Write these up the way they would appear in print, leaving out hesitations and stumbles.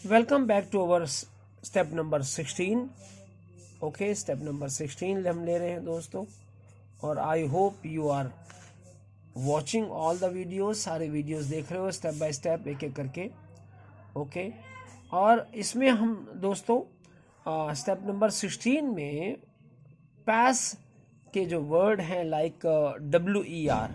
Welcome back to our step number 16। Okay, step number 16 हम ले रहे हैं दोस्तों, और I hope you are watching all the videos. सारे वीडियोस देख रहे हो स्टेप बाय स्टेप, एक एक करके। ओके, और इसमें हम दोस्तों स्टेप नंबर 16 में पास के जो वर्ड हैं लाइक WER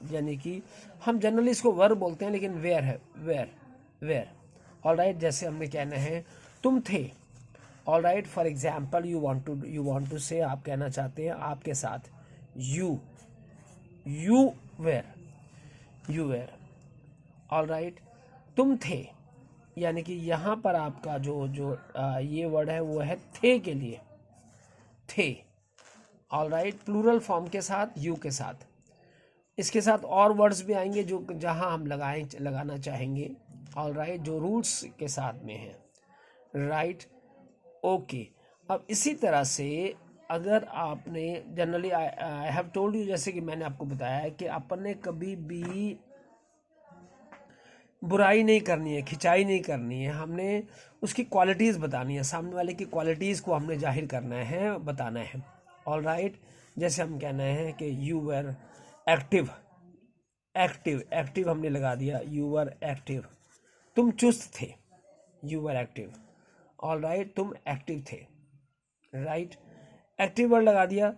यानी कि हम जनरली इसको वर्ब बोलते हैं, लेकिन वेयर है, वेयर। ऑल राइट, जैसे हमने कहना है तुम थे। All right, for example you want to say, आप कहना चाहते हैं आपके साथ, यू वेयर। ऑल राइट, तुम थे, यानी कि यहाँ पर आपका ये वर्ड है वो है थे के लिए, थे। ऑल राइट, प्लूरल फॉर्म के साथ, यू के साथ। इसके साथ और वर्ड्स भी आएंगे जो जहाँ हम लगाना चाहेंगे। ऑल राइट, जो रूट्स के साथ में है। Right, okay. अब इसी तरह से अगर आपने generally I have told you, जैसे कि मैंने आपको बताया है कि अपन ने कभी भी बुराई नहीं करनी है, खिंचाई नहीं करनी है, हमने उसकी क्वालिटीज़ बतानी है, सामने वाले की क्वालिटीज़ को हमने जाहिर करना है, बताना है। ऑल राइट, जैसे हम कहना है कि यू वर एक्टिव हमने लगा दिया, यू वर एक्टिव। तुम चुस्त थे, you were active. All right, तुम एक्टिव थे। राइट, एक्टिव वर्ड लगा दिया।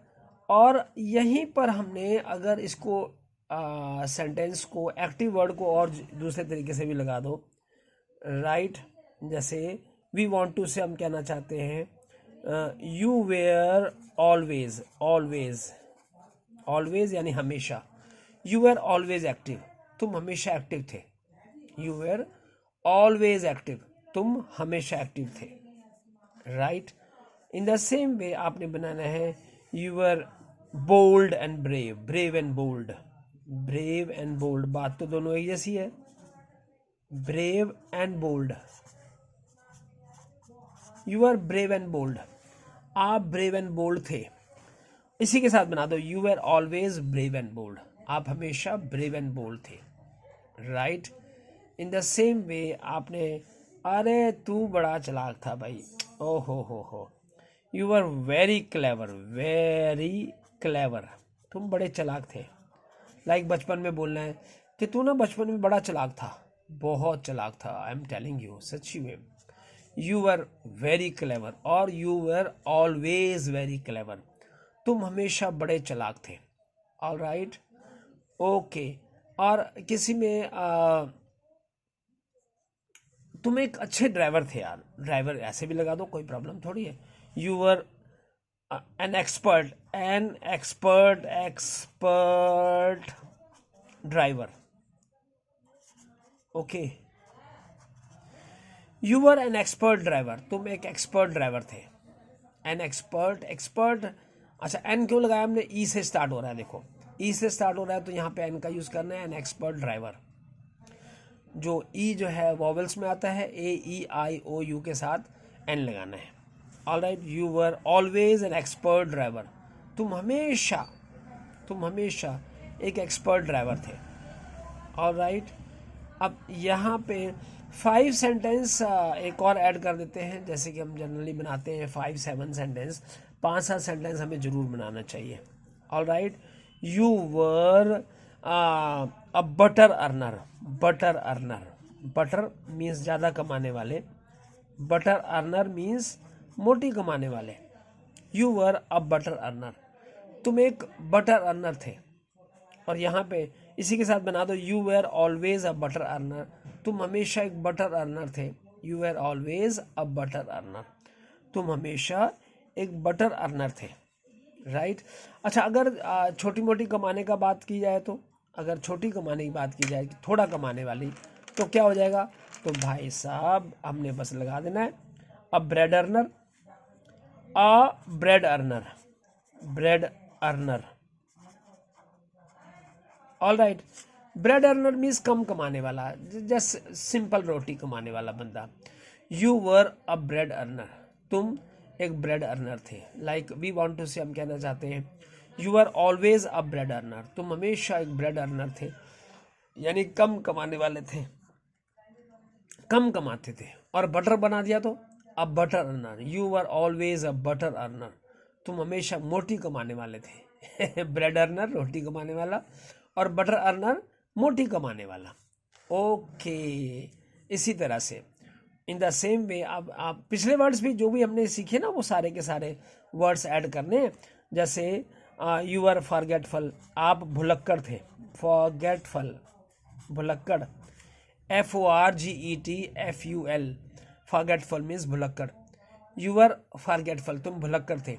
और यहीं पर हमने अगर इसको सेंटेंस को, एक्टिव वर्ड को और दूसरे तरीके से भी लगा दो। राइट, जैसे वी वांट टू से हम कहना चाहते हैं यू वेयर ऑलवेज यानी हमेशा। यू वेयर ऑलवेज एक्टिव, तुम हमेशा एक्टिव थे। यू वेयर ऑलवेज एक्टिव, तुम हमेशा एक्टिव थे। Right, in the same way आपने बनाना है you were bold and brave and bold. बात तो दोनों एक जैसी है, brave and bold. You are brave and bold, आप ब्रेव एंड बोल्ड थे। इसी के साथ बना दो you are always brave and bold, आप हमेशा ब्रेव एंड बोल्ड थे। Right, in the same way आपने, अरे तू बड़ा चालाक था भाई, ओ हो, यू आर वेरी क्लेवर, तुम बड़े चालाक थे। लाइक बचपन में बोलना है कि तू ना बचपन में बड़ा चालाक था, बहुत चालाक था, आई एम टेलिंग यू, सच्ची में। यू वर वेरी क्लेवर और you were always very clever, तुम हमेशा बड़े चालाक थे। All right, okay. और किसी में तुम एक अच्छे ड्राइवर थे यार, ड्राइवर ऐसे भी लगा दो, कोई प्रॉब्लम थोड़ी है। You were N expert driver. Okay, you were N expert driver, तुम एक एक्सपर्ट ड्राइवर थे। An expert. अच्छा, एन क्यों लगाया हमने? ई से स्टार्ट हो रहा है, देखो ई से स्टार्ट हो रहा है तो यहाँ पे एन का यूज करना है, एन एक्सपर्ट ड्राइवर। जो ई जो है वॉवेल्स में आता है, AEIOU के साथ एन लगाना है। All right, you were always an expert driver, तुम हमेशा एक एक्सपर्ट ड्राइवर थे। ऑल राइट, अब यहाँ पे 5 सेंटेंस एक और ऐड कर देते हैं, जैसे कि हम जनरली बनाते हैं 5-7 सेंटेंस, 5-7 सेंटेंस हमें जरूर बनाना चाहिए। All right, you were a butter earner, butter means ज़्यादा कमाने वाले, बटर अर्नर मीन्स मोटी कमाने वाले। You were a butter earner, तुम एक बटर अर्नर थे। और यहाँ पे इसी के साथ बना दो you were always a butter earner, तुम हमेशा एक बटर अर्नर थे। You were always a butter earner, तुम हमेशा एक बटर अर्नर थे। राइट, अच्छा, अगर छोटी मोटी कमाने का बात की जाए तो, अगर छोटी कमाने की बात की जाए, थोड़ा कमाने वाली, तो क्या हो जाएगा? तो भाई साहब हमने बस लगा देना है a bread earner, bread earner. All right, bread earner means कम कमाने वाला, जस्ट सिंपल रोटी कमाने वाला बंदा। You were a bread earner, तुम एक ब्रेड अर्नर थे। Like we want to say हम कहना चाहते हैं you are always a bread earner, तुम हमेशा एक ब्रेड अर्नर थे। यानी कम कमाने वाले थे, कम कमाते थे। और बटर बना दिया तो अब butter earner, you were always a butter earner, तुम हमेशा मोटी कमाने वाले थे। ब्रेड अर्नर रोटी कमाने वाला, और बटर अर्नर मोटी कमाने वाला। ओके, इसी तरह से इन द सेम वे अब आप पिछले वर्ड्स भी जो भी हमने सीखे ना वो सारे के सारे वर्ड्स ऐड करने। जैसे यू आर फॉरगेटफुल, आप भुलक्कड़ थे, फॉरगेटफुल भुलक्कड़, FORGETFUL, फॉरगेटफुल मीन्स भुलक्कड़। यू आर फॉरगेटफुल, तुम भुलक्कड़ थे।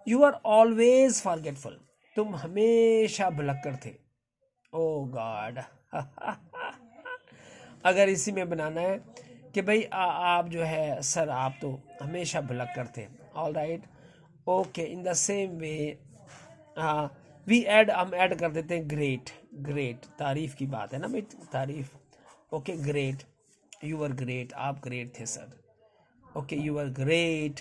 यू आर ऑलवेज फॉरगेटफुल, तुम हमेशा भुलक्कड़ थे। ओ गॉड। अगर इसी में बनाना है कि भाई आप जो है सर आप तो हमेशा भुलक्कड़ थे। All right, okay, in the same way we add, हम ऐड कर देते हैं ग्रेट। ग्रेट तारीफ की बात है ना भाई, तारीफ। Okay, great, you are great, आप ग्रेट थे sir. Okay, you are great,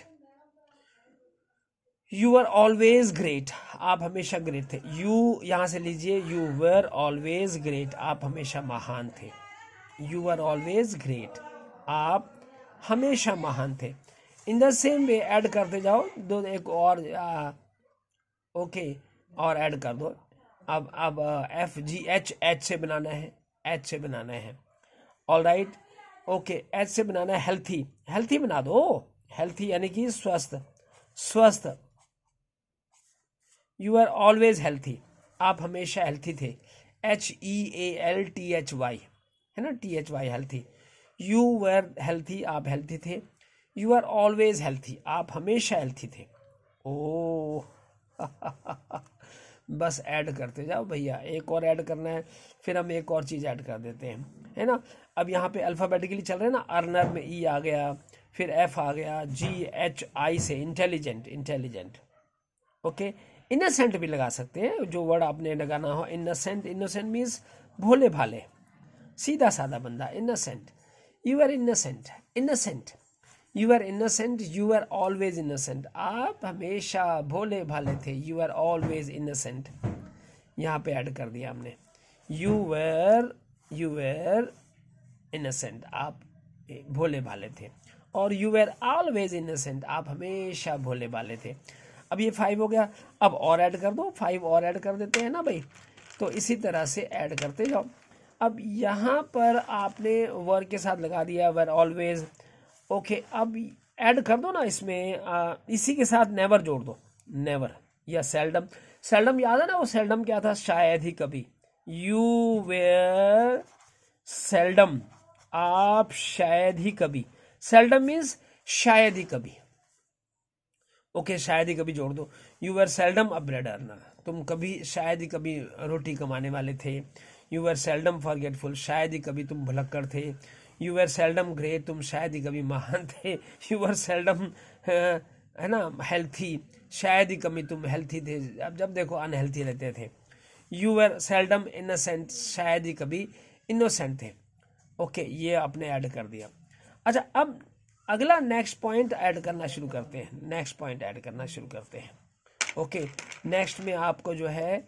you are always great, आप हमेशा ग्रेट थे। यू यहाँ से लीजिए, यू वर ऑलवेज ग्रेट, आप हमेशा महान थे। यू आर ऑलवेज ग्रेट, आप हमेशा महान थे। इन द सेम वे ऐड करते जाओ, दो एक और ओके और ऐड कर दो। अब FGH, एच से बनाना है, एच से बनाना है। ऑल राइट, ओके, एच से बनाना है हेल्थी, हेल्थी बना दो, हेल्थी यानी कि स्वस्थ, स्वस्थ। यू आर ऑलवेज हेल्थी, आप हमेशा हेल्थी थे। HEALTHY है ना, THY healthy. You were healthy, आप हेल्थी थे। यू आर ऑलवेज हेल्थी, आप हमेशा हेल्थी थे। ओ बस ऐड करते जाओ भैया, एक और ऐड करना है, फिर हम एक और चीज़ ऐड कर देते हैं, है ना। अब यहाँ पे अल्फ़ाबेटिकली चल रहे हैं ना, अर्नर में E आ गया, फिर F आ गया, GHI से इंटेलिजेंट, इंटेलिजेंट। ओके, इनोसेंट भी लगा सकते हैं, जो वर्ड आपने लगाना हो। इनोसेंट, इनोसेंट मीन्स भोले भाले, सीधा साधा बंदा, innocent. You are innocent, innocent, you are innocent, you are always innocent, आप हमेशा भोले भाले थे। यू आर ऑलवेज इनोसेंट, यहाँ पे ऐड कर दिया हमने। यू वेर इनोसेंट, आप भोले भाले थे। और यू वेर ऑलवेज इनोसेंट, आप हमेशा भोले भाले थे। अब ये 5 हो गया, अब और ऐड कर दो, 5 और ऐड कर देते हैं ना भाई। तो इसी तरह से ऐड करते जाओ। अब यहाँ पर आपने वर के साथ लगा दिया, वर ऑलवेज। ओके, अब ऐड कर दो ना इसमें, इसी के साथ नेवर जोड़ दो, नेवर या सेल्डम। सेल्डम याद है ना, वो सेल्डम क्या था, शायद ही कभी। यू वेयर सेल्डम, आप शायद ही कभी। सेल्डम मीन्स शायद ही कभी। ओके, शायद ही कभी जोड़ दो। You were seldom a bread earner, तुम कभी शायद ही कभी रोटी कमाने वाले थे। यू वर सेल्डम फॉरगेटफुल, शायद ही कभी तुम भुलक्कड़ थे। यू वर सेल्डम ग्रेट, तुम शायद ही कभी महान थे। यू वर सेल्डम है ना हेल्थी, शायद ही कभी तुम हेल्थी थे, अब जब देखो अनहेल्थी रहते थे। यू वर सेल्डम इनोसेंट, शायद ही कभी इनोसेंट थे। ओके, ये आपने ऐड कर दिया। अच्छा, अब अगला नेक्स्ट पॉइंट ऐड करना शुरू करते हैं, नेक्स्ट पॉइंट ऐड करना शुरू करते हैं। ओके, नेक्स्ट में आपको जो है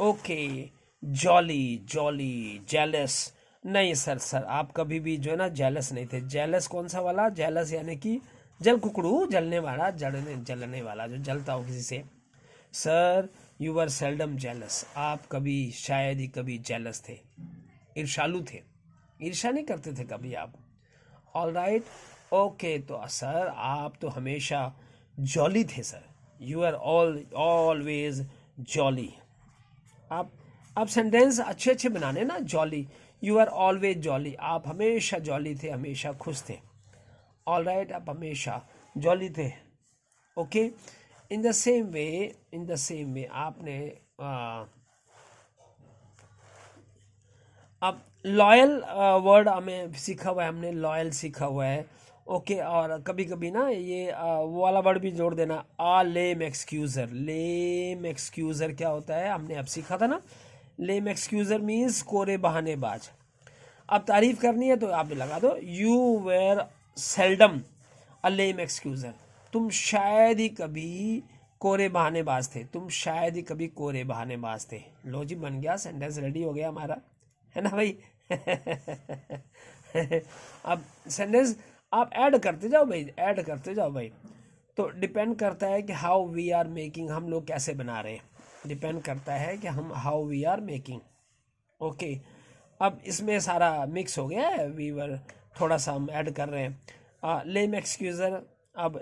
ओके, जॉली, जॉली, जेलस। नहीं सर आप कभी भी जो है ना जेलस नहीं थे। जेलस कौन सा वाला, जेलस यानी कि जल कुकड़ू, जलने वाला, जलने वाला, जो जलता हो किसी से। Sir you are seldom jealous, आप कभी शायद ही कभी जेलस थे, ईर्ष्यालु थे, ईर्ष्या नहीं करते थे कभी आप। ऑल राइट, ओके, तो सर आप तो हमेशा जॉली थे sir. You are always jolly. आप सेंटेंस अच्छे अच्छे बनाने ना, jolly, you are always jolly, आप हमेशा जॉली थे, हमेशा खुश थे। ऑल राइट, आप हमेशा जॉली थे। Okay, in the same way आपने अब लॉयल वर्ड हमें सीखा हुआ है, हमने लॉयल सीखा हुआ है। ओके, और कभी कभी ना ये वो वाला वर्ड भी जोड़ देना, लेम एक्सक्यूज़र। लेम एक्सक्यूज़र क्या होता है, हमने अब सीखा था ना। लेम एक्सक्यूज़र मीन्स कोरे बहानेबाज। अब तारीफ करनी है तो आप लगा दो, यू वेर सेल्डम अ लेम एक्सक्यूज़र, तुम शायद ही कभी कोरे बहानेबाज थे, तुम शायद ही कभी कोरे बहानेबाज थे। लो जी, बन गया, सेंटेंस रेडी हो गया हमारा, है ना भाई। अब सेंटेंस आप ऐड करते जाओ भाई, ऐड करते जाओ भाई। तो डिपेंड करता है कि हाउ वी आर मेकिंग, हम लोग कैसे बना रहे हैं, डिपेंड करता है कि हम how we are making. Okay, अब इसमें सारा मिक्स हो गया है, वीवर थोड़ा सा हम ऐड कर रहे हैं। लेम एक्सक्यूजर, अब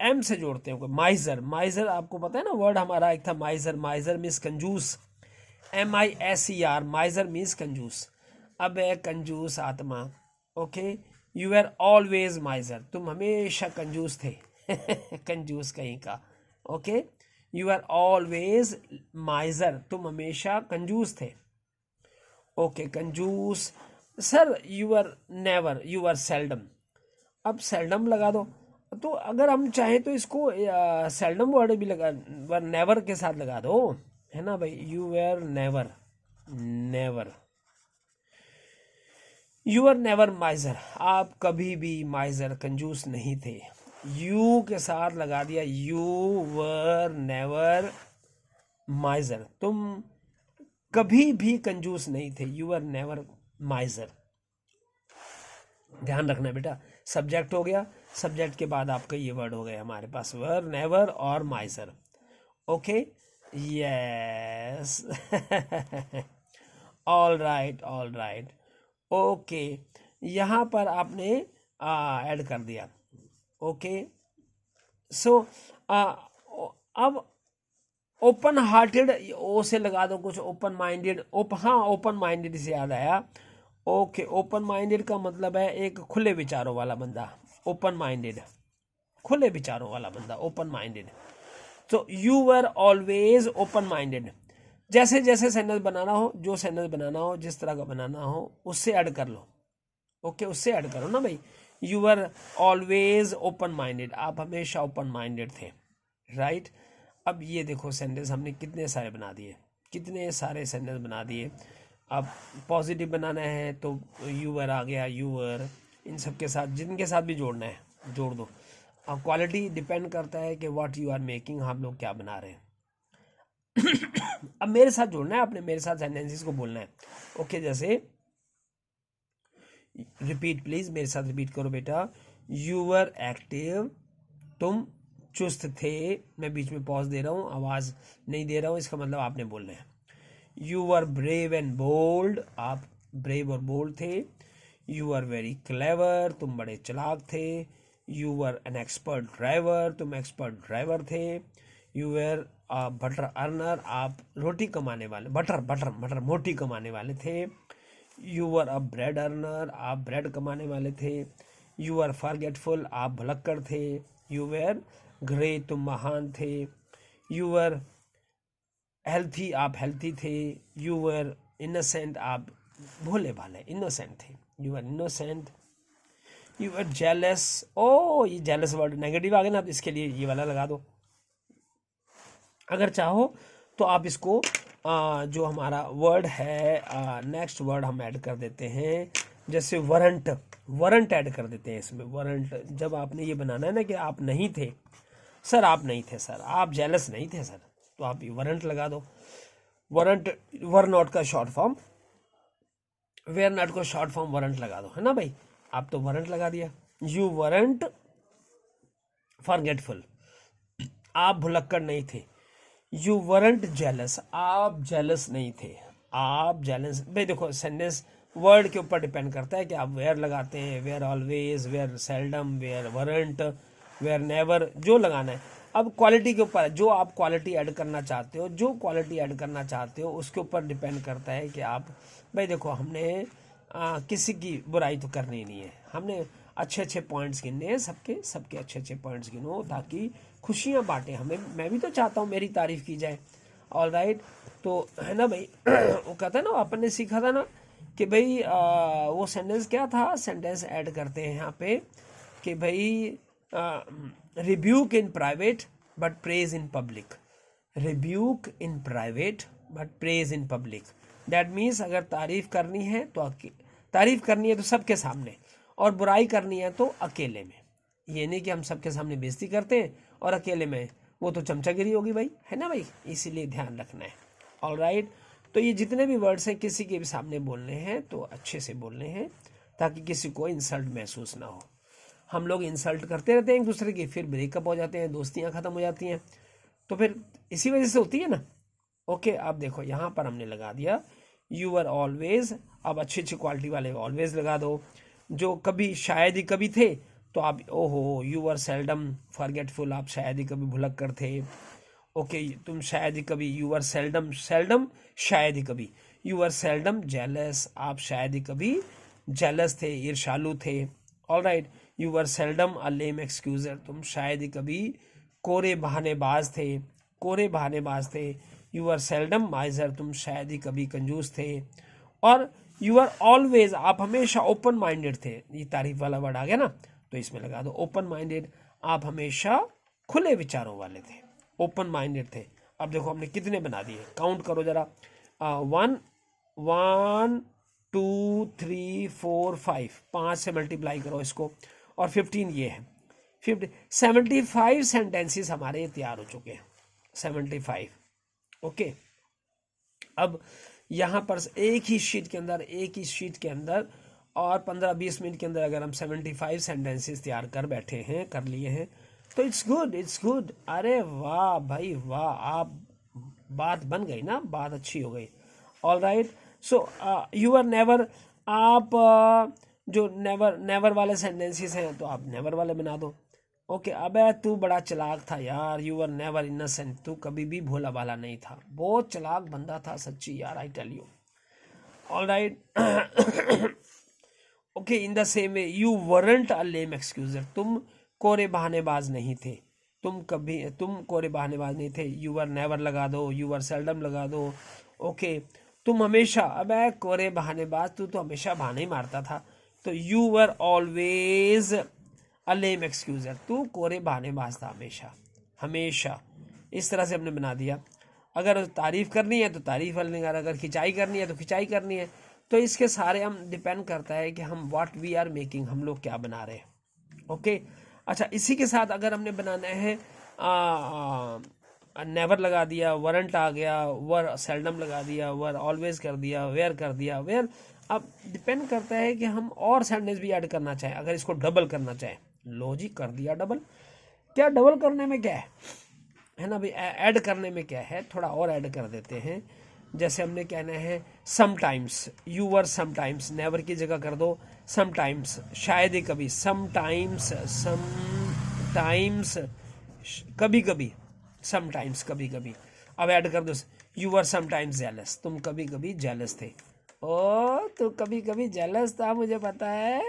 एम से जोड़ते हैं। माइजर, माइजर आपको पता है ना, वर्ड हमारा एक था माइजर। माइजर मीन्स कंजूस, MISER, माइजर मीन्स कंजूस। अब है कंजूस आत्मा। Okay, you are always miser, तुम हमेशा कंजूस थे। कंजूस कहीं का। Okay, you are always miser, तुम हमेशा कंजूस थे। ओके, कंजूस। Sir you are never, you are seldom. अब सेल्डम लगा दो, तो अगर हम चाहें तो इसको सेल्डम वर्ड भी लगा, नेवर के साथ लगा दो, है ना भाई। You are never, never, you are never miser, आप कभी भी माइजर कंजूस नहीं थे। यू के साथ लगा दिया, यू वर नेवर माइजर, तुम कभी भी कंजूस नहीं थे, यू आर नेवर माइजर। ध्यान रखना बेटा, सब्जेक्ट हो गया, सब्जेक्ट के बाद आपका ये वर्ड हो गया हमारे पास, वर नेवर और माइजर। Okay, yes, all right, all right. Okay, यहाँ पर आपने ऐड कर दिया। ओके, सो अब ओपन हार्टेड, ओ से लगा दो कुछ, ओपन माइंडेड। हाँ, ओपन माइंडेड से याद आया। ओके, ओपन माइंडेड का मतलब है एक खुले विचारों वाला बंदा, ओपन माइंडेड, खुले विचारों वाला बंदा, ओपन माइंडेड। तो you were always open minded. जैसे जैसे सेंटेंस बनाना हो, जो सेंटेंस बनाना हो, जिस तरह का बनाना हो, उससे ऐड कर लो। ओके, उससे ऐड करो ना भाई। You were always open minded, आप हमेशा ओपन माइंडेड थे, राइट। अब ये देखो सेंटेंस हमने कितने सारे बना दिए, कितने सारे सेंटेंस बना दिए। अब पॉजिटिव बनाना है तो यूवर आ गया, यूवर, इन सब के साथ जिनके साथ भी जोड़ना है जोड़ दो। अब क्वालिटी डिपेंड करता है कि व्हाट यू आर मेकिंग, हम लोग क्या बना रहे हैं। अब मेरे साथ जोड़ना है, आपने मेरे साथ सेंटेंसेस को बोलना है। ओके, जैसे रिपीट प्लीज, मेरे साथ रिपीट करो बेटा। यू वर एक्टिव, तुम चुस्त थे। मैं बीच में पॉज दे रहा हूँ, आवाज नहीं दे रहा हूँ, इसका मतलब आपने बोलना है। You are brave and bold, आप ब्रेव और बोल्ड थे। यू आर वेरी क्लेवर, तुम बड़े चालाक थे। You are an expert driver, तुम एक्सपर्ट ड्राइवर थे। यू आर बटर अर्नर, आप रोटी कमाने वाले, बटर बटर बटर मोटी कमाने वाले थे। You are a bread earner, आप ब्रेड कमाने वाले थे। यू आर फॉरगेटफुल, आप भुलक्कड़ थे। यू आर ग्रेट, तुम महान थे। यू आर हेल्थी, आप हेल्थी थे। यू आर इनोसेंट, आप भोले भाले इनोसेंट थे। You are innocent. You are jealous, ओ ये जेलस वर्ड नेगेटिव आ गया ना, अब इसके लिए ये वाला लगा दो। अगर चाहो तो आप इसको जो हमारा वर्ड है, नेक्स्ट वर्ड हम ऐड कर देते हैं, जैसे वरंट, वरंट ऐड कर देते हैं इसमें। वरंट, जब आपने ये बनाना है ना कि आप नहीं थे सर, आप नहीं थे सर, आप जेलस नहीं थे सर, तो आप ये वरंट लगा दो। वरंट, वर नॉट का शॉर्ट फॉर्म, वेयर नॉट को शॉर्ट फॉर्म वरंट लगा दो, है ना भाई। आप तो वरंट लगा दिया। यू वरंट फॉरगेटफुल, आप भुलक्कड़ नहीं थे। यू वरंट जेलस, आप जेलस नहीं थे, आप जेलस। भाई देखो सेंटेंस वर्ड के ऊपर डिपेंड करता है कि आप वेयर लगाते हैं, where always, where seldom, where वरंट, वेयर नेवर, जो लगाना है। अब क्वालिटी के ऊपर, जो आप क्वालिटी ऐड करना चाहते हो, जो क्वालिटी ऐड करना चाहते हो उसके ऊपर डिपेंड करता है कि आप, भाई देखो हमने किसी की बुराई तो करनी नहीं है, हमने अच्छे अच्छे पॉइंट्स गिनने हैं, सबके सबके अच्छे अच्छे पॉइंट्स गिनो ताकि खुशियाँ बांटे हमें। मैं भी तो चाहता हूँ मेरी तारीफ की जाए, ऑल राइट। तो है ना भाई, वो कहता है ना, अपन ने सीखा था ना कि भाई वो सेंटेंस क्या था, सेंटेंस ऐड करते हैं यहाँ पे कि भाई rebuke in private but praise in public, rebuke in private but praise in public. That means अगर तारीफ करनी है तो तारीफ करनी है तो सबके सामने, और बुराई करनी है तो अकेले में। ये नहीं कि हम सबके सामने बेइज्जती करते हैं और अकेले में वो तो चमचागिरी होगी भाई, है ना भाई, इसीलिए ध्यान रखना है। ऑलराइट, तो ये जितने भी वर्ड्स हैं किसी के भी सामने बोलने हैं तो अच्छे से बोलने हैं, ताकि किसी को इंसल्ट महसूस ना हो। हम लोग इंसल्ट करते रहते हैं एक दूसरे की, फिर ब्रेकअप हो जाते हैं, दोस्तियां खत्म हो जाती हैं, तो फिर इसी वजह से होती है ना। ओके, अब देखो यहाँ पर हमने लगा दिया यू आर ऑलवेज। अब अच्छी अच्छी क्वालिटी वाले ऑलवेज लगा दो। जो कभी शायद ही कभी थे तो आप ओहो यू आर सेल्डम फॉरगेटफुल, आप शायद ही कभी भुलक्कर थे। ओके, तुम शायद ही कभी, यू आर सेल्डम, सेल्डम शायद ही कभी, यू आर सेल्डम जेलस, आप शायद ही कभी जेलस थे, ईर्ष्यालु थे। Alright, you are seldom a lame excuser, तुम शायद ही कभी कोरे बहानेबाज थे, कोरे बहानेबाज थे। यू आर सेल्डम माइजर, तुम शायद ही कभी कंजूस थे। और यू आर ऑलवेज, आप हमेशा ओपन माइंडेड थे, ये तारीफ वाला वर्ड आ गया ना, तो इसमें लगा दो ओपन माइंडेड, आप हमेशा खुले विचारों वाले थे, ओपन माइंडेड थे। अब देखो हमने कितने बना दिए, काउंट करो जरा, 1 1 2 3 4 5, 5 से मल्टीप्लाई करो इसको, और 15 ये है, 75 सेंटेंसेस हमारे तैयार हो चुके हैं, 75। ओके, अब यहाँ पर एक ही शीट के अंदर और 15-20 मिनट के अंदर अगर हम 75 सेंटेंसेस तैयार कर बैठे हैं, कर लिए हैं, तो इट्स गुड, इट्स गुड। अरे वाह भाई वाह, आप बात बन गई ना, बात अच्छी हो गई। All right, so you are never, आप जो नेवर वाले सेंटेंसेस हैं तो आप नेवर वाले बना दो। ओके, अबे तू बड़ा चालाक था यार, यू आर नेवर इनोसेंट, तू कभी भी भोला भाला नहीं था, बहुत चालाक बंदा था सच्ची यार, I tell you. All right, okay, in the same way you weren't a lame excuser, तुम कोरे बहानेबाज नहीं थे, तुम कोरे बहानेबाज नहीं थे। यू आर नेवर लगा दो, यू आर सेल्डम लगा दो। ओके, तुम हमेशा, अबे कोरे बहानेबाज, तू तो हमेशा बहाने ही मारता था, तो you are always a lame एक्सक्यूजर, तू कोरे बहानेबाज था हमेशा, हमेशा। इस तरह से हमने बना दिया। अगर तारीफ करनी है तो तारीफ वाले, अगर खिंचाई करनी है तो खिंचाई करनी है। तो इसके सारे हम डिपेंड करता है कि हम व्हाट वी आर मेकिंग, हम लोग क्या बना रहे हैं। ओके, अच्छा, इसी के साथ अगर हमने बनाना है नेवर लगा दिया, वरंट आ गया, वर सेल्डम लगा दिया, वर ऑलवेज कर दिया, वेयर कर दिया, वेयर। अब डिपेंड करता है कि हम और सेंटेंस भी ऐड करना चाहें, अगर इसको डबल करना चाहें, लो जी कर दिया डबल। क्या डबल करने में क्या है ना भाई, ऐड करने में क्या है, थोड़ा और ऐड कर देते हैं। जैसे हमने कहना है sometimes, you were sometimes, never की जगह कर दो समटाइम्स, शायद ही कभी, समटाइम्स, समटाइम्स कभी कभी, समटाइम्स कभी कभी। अब ऐड कर दो यू वर समटाइम्स जेलस, तुम कभी कभी जेलस थे। ओ तू कभी कभी जेलस था, मुझे पता है।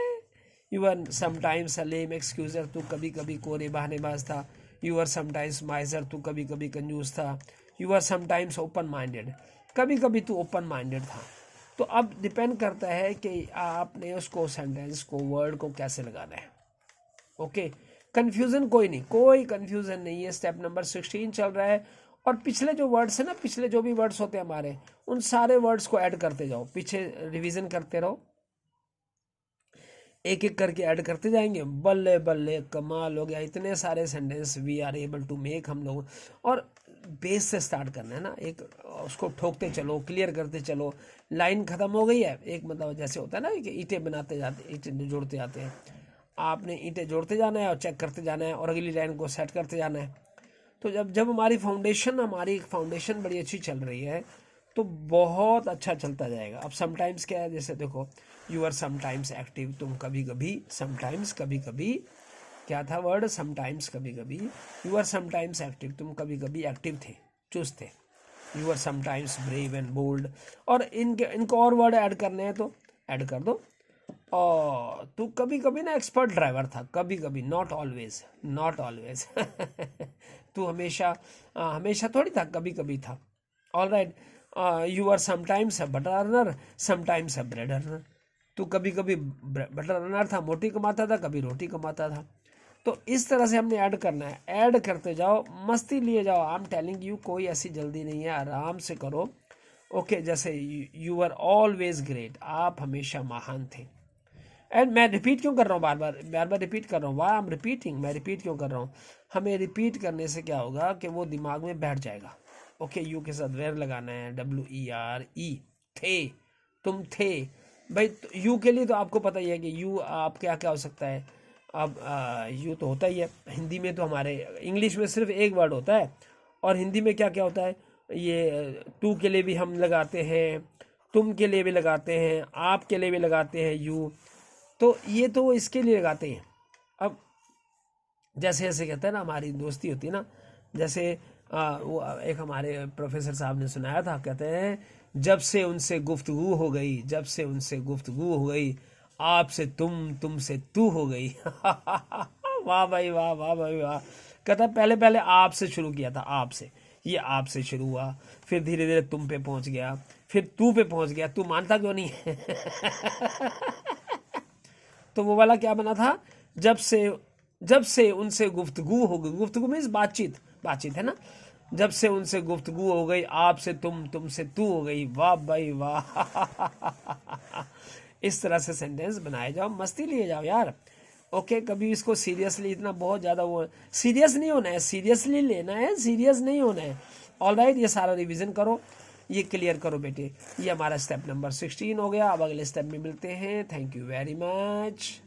You are sometimes a lame एक्सक्यूजर, तू कभी कभी कोरे बहानेबाज था। यू आर समटाइम्स माइजर, तू कभी कभी कंजूस था। You are sometimes open minded, कभी कभी तू ओपन माइंडेड था। तो अब डिपेंड करता है कि आपने उसको, सेंटेंस को, वर्ड को कैसे लगाना है। ओके, कंफ्यूजन कोई नहीं, कोई कंफ्यूजन नहीं है। स्टेप नंबर 16 चल रहा है, और पिछले जो वर्ड्स है ना, पिछले जो भी वर्ड्स होते हैं हमारे, उन सारे वर्ड्स को ऐड करते जाओ, पीछे रिवीजन करते रहो, एक एक करके ऐड करते जाएंगे। बल्ले बल्ले कमाल हो गया, इतने सारे sentence we are able to make हम लोग। और बेस से स्टार्ट करना है ना, एक उसको ठोकते चलो, क्लियर करते चलो। लाइन खत्म हो गई है, एक मतलब जैसे होता है ना कि ईंटें बनाते जाते, ईंटें जोड़ते जाते हैं, आपने ईंटें जोड़ते जाना है और चेक करते जाना है और अगली लाइन को सेट करते जाना है। तो जब हमारी फाउंडेशन बड़ी अच्छी चल रही है तो बहुत अच्छा चलता जाएगा। अब समटाइम्स क्या है, जैसे देखो यू आर समटाइम्स एक्टिव, तुम कभी कभी, समटाइम्स कभी कभी, क्या था वर्ड, समटाइम्स कभी कभी। यू आर समटाइम्स एक्टिव, तुम कभी कभी एक्टिव थे, चुस्त थे। You are sometimes brave and bold. और इनको और वर्ड ऐड करने हैं तो ऐड कर दो। और तू कभी कभी ना एक्सपर्ट ड्राइवर था, कभी कभी, नॉट ऑलवेज, नॉट ऑलवेज। तू हमेशा हमेशा थोड़ी था, कभी कभी था। All right, you are sometimes a butter earner, sometimes a bread earner, तू कभी कभी बटर अर्नर था, मोटी कमाता था, कभी रोटी कमाता था। तो इस तरह से हमने ऐड करना है, ऐड करते जाओ, मस्ती लिए जाओ। आई एम टेलिंग यू, कोई ऐसी जल्दी नहीं है, आराम से करो। ओके, जैसे यू आर ऑलवेज ग्रेट, आप हमेशा महान थे। एंड मैं रिपीट क्यों कर रहा हूँ, बार बार रिपीट कर रहा हूँ, वाई आई एम रिपीटिंग, मैं रिपीट क्यों कर रहा हूँ, हमें रिपीट करने से क्या होगा कि वो दिमाग में बैठ जाएगा। ओके, यू के साथ वेर लगाना है, WERE, थे, तुम थे भाई। यू के लिए तो आपको पता ही है कि यू आप क्या क्या हो सकता है। अब यू तो होता ही है, हिंदी में तो हमारे इंग्लिश में सिर्फ एक वर्ड होता है, और हिंदी में क्या क्या होता है, ये टू के लिए भी हम लगाते हैं, तुम के लिए भी लगाते हैं, आप के लिए भी लगाते हैं यू, तो ये तो इसके लिए लगाते हैं। अब जैसे ऐसे कहते हैं ना, हमारी दोस्ती होती है ना, जैसे वो एक हमारे प्रोफेसर साहब ने सुनाया था, कहते हैं जब से उनसे गुफ्तगू हो गई, जब से उनसे गुफ्तगू हो गई, आपसे तुमसे तू हो गई। वाह भाई वाह, वाह भाई वाह। कहता है पहले पहले आपसे शुरू किया था, आपसे, ये आपसे शुरू हुआ, फिर धीरे धीरे तुम पे पहुंच गया, फिर तू पे पहुंच गया, तू मानता क्यों नहीं है? तो वो वाला क्या बना था, जब से उनसे गुफ्तगू हो गई, गुफ्तगू मीन्स बातचीत, बातचीत है ना, जब से उनसे गुफ्तगू हो गई, आपसे तुमसे तू हो गई। वाह भाई वाह। इस तरह से सेंटेंस बनाए जाओ, मस्ती लिए जाओ यार। ओके, कभी इसको सीरियसली इतना बहुत ज़्यादा वो सीरियस नहीं होना है, सीरियसली लेना है, सीरियस नहीं होना है। ऑलराइट, ये सारा रिवीजन करो, ये क्लियर करो बेटे। ये हमारा स्टेप नंबर 16 हो गया। अब अगले स्टेप में मिलते हैं। Thank you very much.